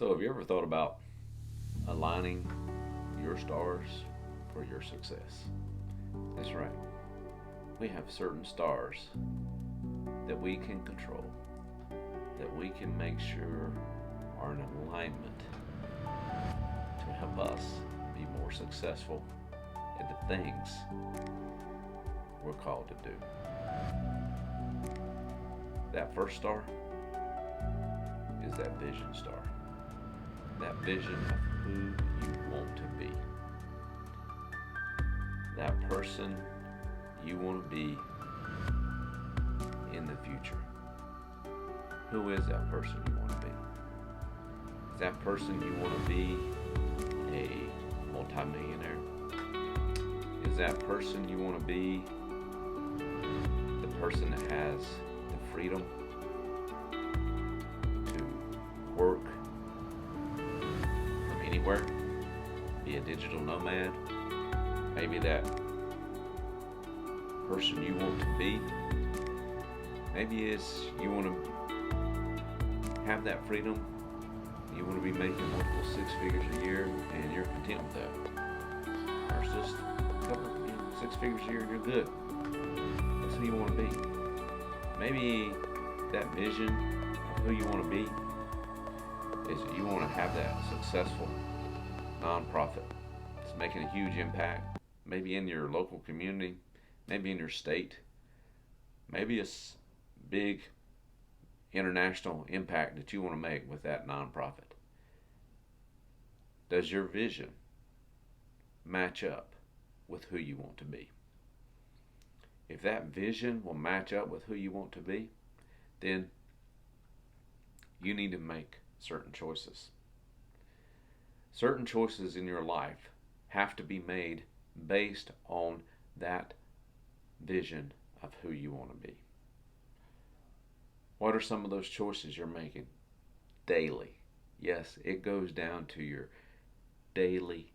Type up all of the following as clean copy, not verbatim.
So, have you ever thought about aligning your stars for your success? That's right. We have certain stars that we can control, that we can make sure are in alignment to help us be more successful at the things we're called to do. That first star is that vision star. That vision of who you want to be. That person you want to be in the future. Who is that person you want to be? Is that person you want to be a multimillionaire? Is that person you want to be the person that has the freedom to work from anywhere? Be a digital nomad? Maybe that person you want to be, maybe is you want to have that freedom. You want to be making multiple six figures a year and you're content with that. Or it's just a couple, six figures a year, you're good. That's who you want to be. Maybe that vision of who you want to be is you want to have that successful nonprofit. It's making a huge impact, maybe in your local community, maybe in your state, maybe it's big international impact that you want to make with that nonprofit. Does your vision match up with who you want to be? If that vision will match up with who you want to be, then you need to make certain choices. Certain choices in your life have to be made based on that vision of who you want to be. What are some of those choices you're making daily? Yes, it goes down to your daily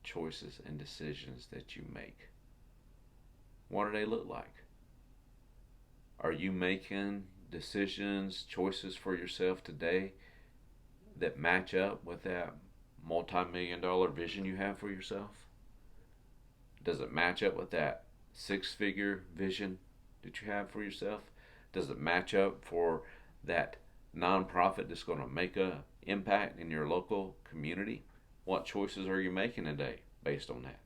choices and decisions that you make. What do they look like? Are you making decisions, choices for yourself today that match up with that multi-million-dollar vision you have for yourself? Does it match up with that six-figure vision that you have for yourself? Does it match up for that nonprofit that's going to make an impact in your local community? What choices are you making today based on that?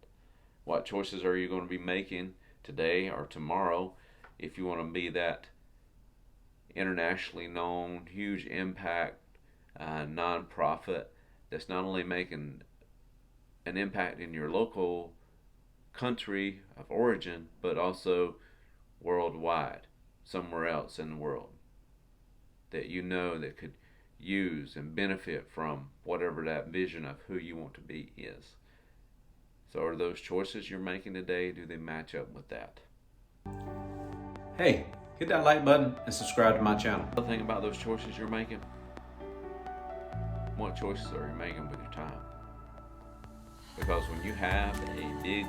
What choices are you going to be making today or tomorrow if you want to be that internationally known, huge impact nonprofit that's not only making an impact in your local country of origin, but also worldwide, somewhere else in the world that you know that could use and benefit from whatever that vision of who you want to be is. So are those choices you're making today, do they match up with that? Hey, hit that like button and subscribe to my channel. The thing about those choices you're making, what choices are you making with your time? Because when you have a big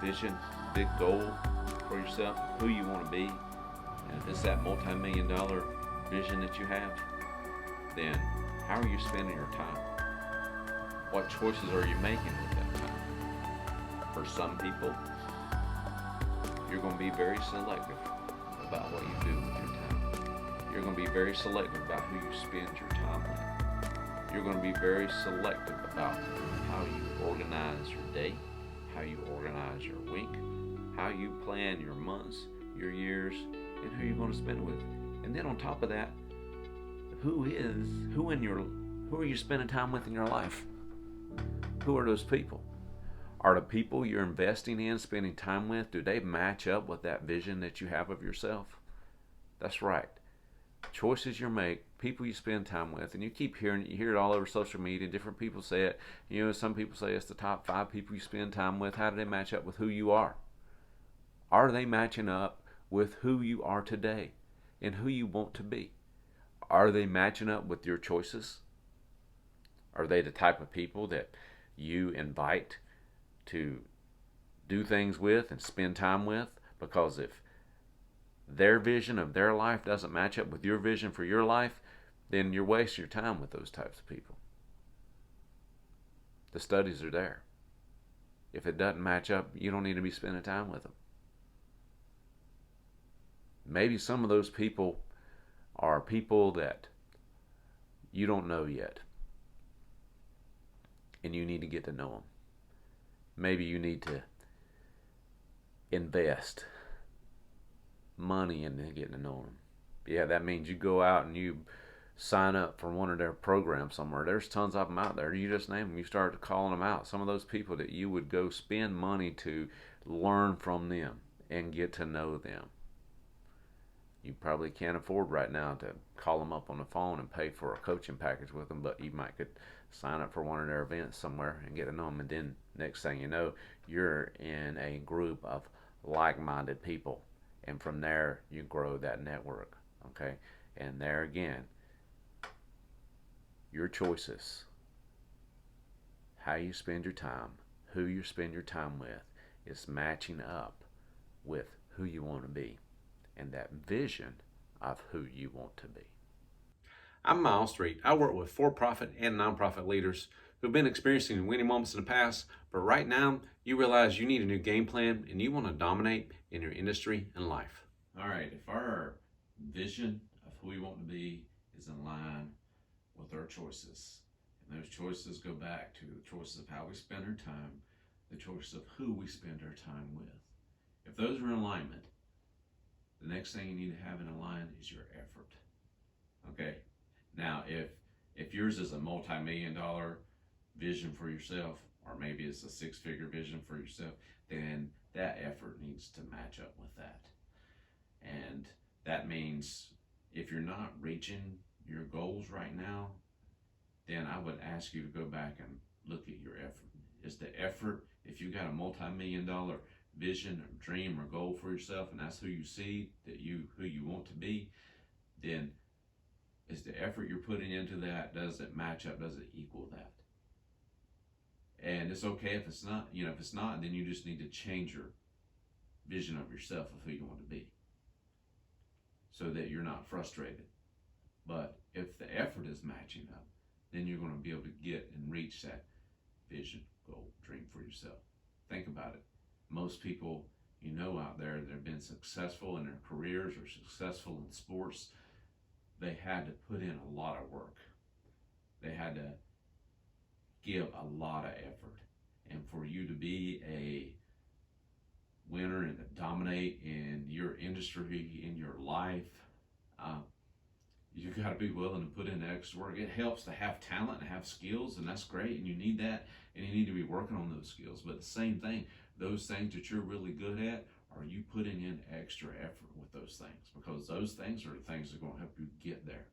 vision, big goal for yourself, who you want to be, and if it's that multi-million-dollar vision that you have, then how are you spending your time? What choices are you making with that time? For some people, you're going to be very selective about what you do with your time. You're going to be very selective about who you spend your time with. You're going to be very selective about how you organize your day, how you organize your week, how you plan your months, your years, and who you're going to spend it with. And then on top of that, who are you spending time with in your life? Who are those people? Are the people you're investing in, spending time with, do they match up with that vision that you have of yourself? That's right. Choices you make, people you spend time with, and you keep hearing it, you hear it all over social media, different people say it. You know, some people say it's the top 5 people you spend time with. How do they match up with who you are? Are they matching up with who you are today and who you want to be? Are they matching up with your choices? Are they the type of people that you invite to do things with and spend time with? Because if their vision of their life doesn't match up with your vision for your life, then you're wasting your time with those types of people. The studies are there. If it doesn't match up, you don't need to be spending time with them. Maybe some of those people are people that you don't know yet, and you need to get to know them. Maybe you need to invest money in getting to know them. Yeah, that means you go out and you sign up for one of their programs somewhere. There's tons of them out there. You just name them. You start calling them out. Some of those people that you would go spend money to learn from them and get to know them. You probably can't afford right now to call them up on the phone and pay for a coaching package with them, but you might could sign up for one of their events somewhere and get to know them. And then next thing you know, you're in a group of like-minded people. And from there, you grow that network. Okay? And there again, your choices, how you spend your time, who you spend your time with, is matching up with who you want to be and that vision of who you want to be. I'm Miles Street. I work with for-profit and nonprofit leaders who've been experiencing winning moments in the past, but right now you realize you need a new game plan and you want to dominate in your industry and life. All right, if our vision of who we want to be is in line with our choices, and those choices go back to the choices of how we spend our time, the choices of who we spend our time with. If those are in alignment, the next thing you need to have in line is your effort. Okay? Now, if yours is a multi-million-dollar vision for yourself, or maybe it's a six-figure vision for yourself, then that effort needs to match up with that. And that means if you're not reaching your goals right now, then I would ask you to go back and look at your effort. Is the effort, if you got a multi-million-dollar vision or dream or goal for yourself, and that's who you see, who you want to be, then is the effort you're putting into that, does it match up, does it equal that? And it's okay if it's not, if it's not, then you just need to change your vision of yourself of who you want to be so that you're not frustrated. But if the effort is matching up, then you're going to be able to get and reach that vision, goal, dream for yourself. Think about it. Most people out there that have been successful in their careers or successful in sports, they had to put in a lot of work. They had to give a lot of effort. And for you to be a winner and to dominate in your industry, in your life, you got to be willing to put in the extra work. It helps to have talent and have skills, and that's great, and you need that, and you need to be working on those skills. But the same thing, those things that you're really good at, are you putting in extra effort with those things? Because those things are the things that are going to help you get there.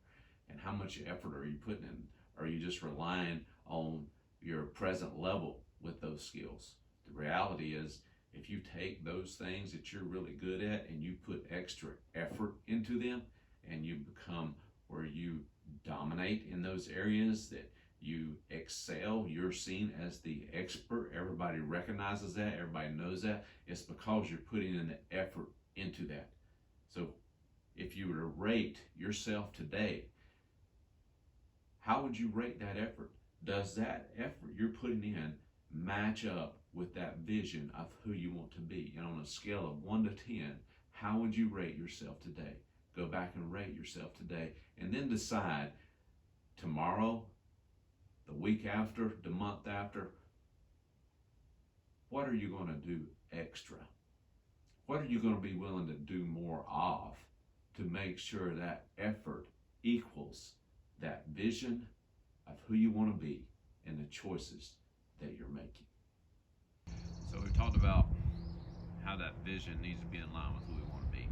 And how much effort are you putting in? Are you just relying on your present level with those skills? The reality is, if you take those things that you're really good at and you put extra effort into them, and you become where you dominate in those areas, that you excel, you're seen as the expert, everybody recognizes that, everybody knows that, it's because you're putting in the effort into that. So if you were to rate yourself today, how would you rate that effort? Does that effort you're putting in match up with that vision of who you want to be? And on a scale of 1 to 10, how would you rate yourself today? Go back and rate yourself today, and then decide tomorrow, the week after, the month after, what are you going to do extra? What are you going to be willing to do more of to make sure that effort equals that vision of who you want to be and the choices that you're making? So we talked about how that vision needs to be in line with who we want to be.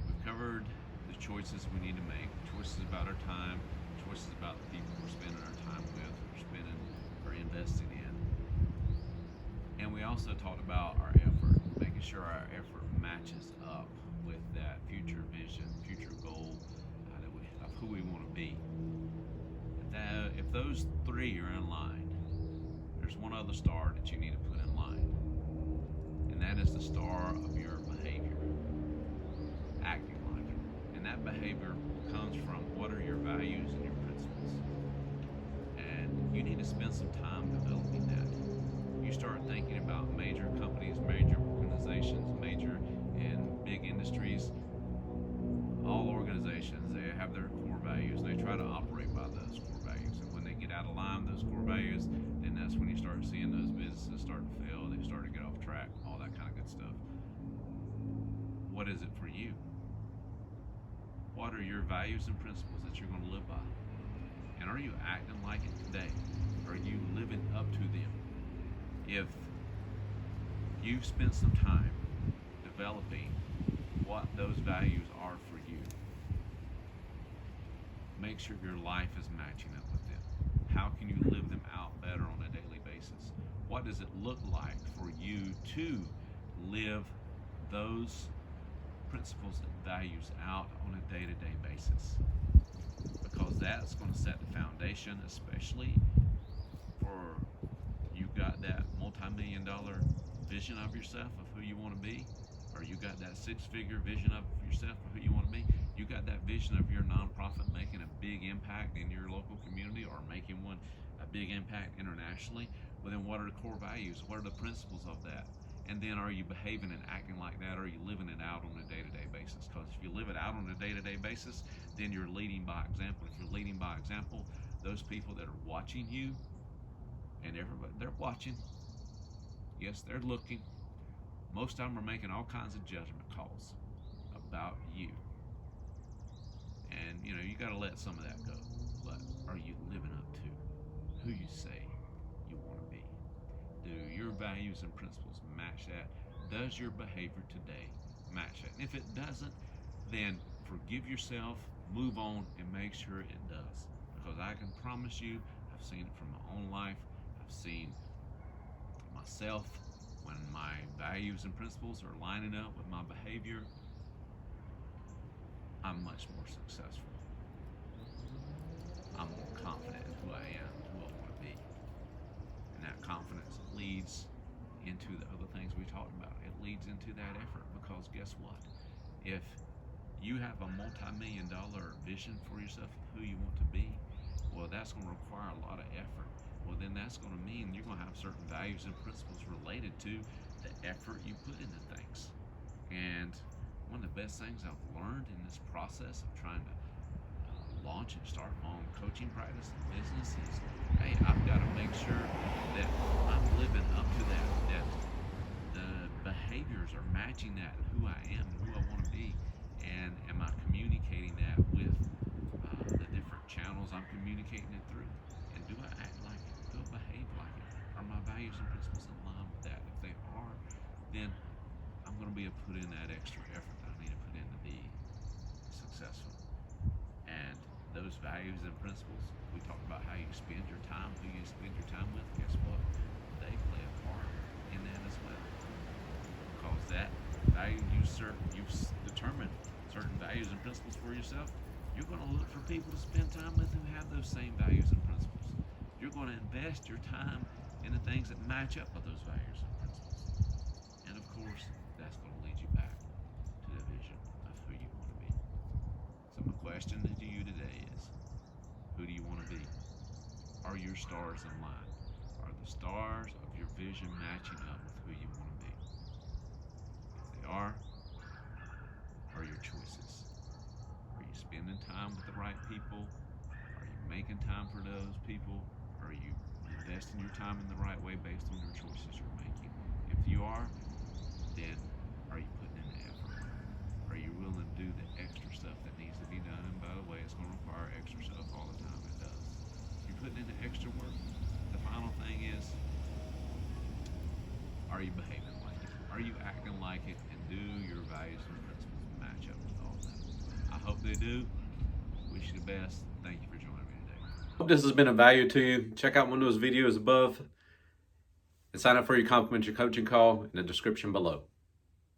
We've covered the choices we need to make, choices about our time, choices about the people we're spending our time with, or investing in. And we also talked about our effort, making sure our effort matches up with that future vision, future goal of who we want to be. If those three are in line, there's one other star that you need to put in line, and that is the star of your behavior, acting like it. And And that behavior comes from what are your values and your principles. And you need to spend some time developing that. You start thinking about major companies, major organizations, major and big industries. All organizations, they have their core values and they try to operate by those core values. And when they get out of line with those core values, then that's when you start seeing those businesses start to fail, they start to get off track, all that kind of good stuff. What is it for you? What are your values and principles that you're going to live by? And are you acting like it today? Are you living up to them? If you've spent some time developing what those values are for you, make sure your life is matching up with them. How can you live them out better on a daily basis? What does it look like for you to live those principles and values out on a day-to-day basis? Because that's going to set the foundation, especially for you got that multi-million-dollar vision of yourself of who you want to be, or you got that six-figure vision of yourself of who you want to be. You got that vision of your nonprofit making a big impact in your local community or making one a big impact internationally. Well, then what are the core values? What are the principles of that? And then are you behaving and acting like that, or are you living it out on a day-to-day basis? Because if you live it out on a day-to-day basis, then you're leading by example. If you're leading by example, those people that are watching you, and everybody, they're watching. Yes, they're looking. Most of them are making all kinds of judgment calls about you. And, you got to let some of that go. But are you living up to who you say you want to be? Do your values and principles match that? Does your behavior today match that? And if it doesn't, then forgive yourself, move on, and make sure it does. Because I can promise you, I've seen it from my own life. I've seen myself when my values and principles are lining up with my behavior, I'm much more successful. I'm more confident in who I am, who I want to be. And that confidence leads into the other things we talked about. It leads into that effort, because guess what? If you have a multi-million-dollar vision for yourself of who you want to be, well, that's going to require a lot of effort. Well, then that's going to mean you're going to have certain values and principles related to the effort you put into things. And one of the best things I've learned in this process of trying to launch and start my own coaching practice and business is, hey, I've got to make sure that I'm living up to that the behaviors are matching that, who I am and who I want to be. And am I communicating that with the different channels I'm communicating it through? And do I act like it? Do I behave like it? Are my values and principles in line with that? If they are, then I'm going to be able to put in that extra effort that I need to put in to be successful. And those values and principles, we talked about how you spend your time, who you spend your time with. Guess what? They play a part in that as well. Because that value you've determined certain values and principles for yourself, you're going to look for people to spend time with who have those same values and principles. You're going to invest your time in the things that match up with those values and principles. And of course, that's going to lead you back to the vision of who you want to be. So my question to you today is, who do you want to be? Are your stars in line? Are the stars of your vision matching up with who you want to be? If they are your choices? Are you spending time with the right people? Are you making time for those people? Are you investing your time in the right way based on your choices you're making? If you are, then are you putting in the effort? Are you willing to do the extra stuff that needs to be done? And by the way, it's going to require extra stuff all the time. It does. You're putting in the extra work. The final thing is, are you behaving like it? Are you acting like it? And do your values and principles match up with all that? I hope they do. Wish you the best. Thank you for joining me today. Hope this has been of value to you. Check out one of those videos above and sign up for your complimentary coaching call in the description below.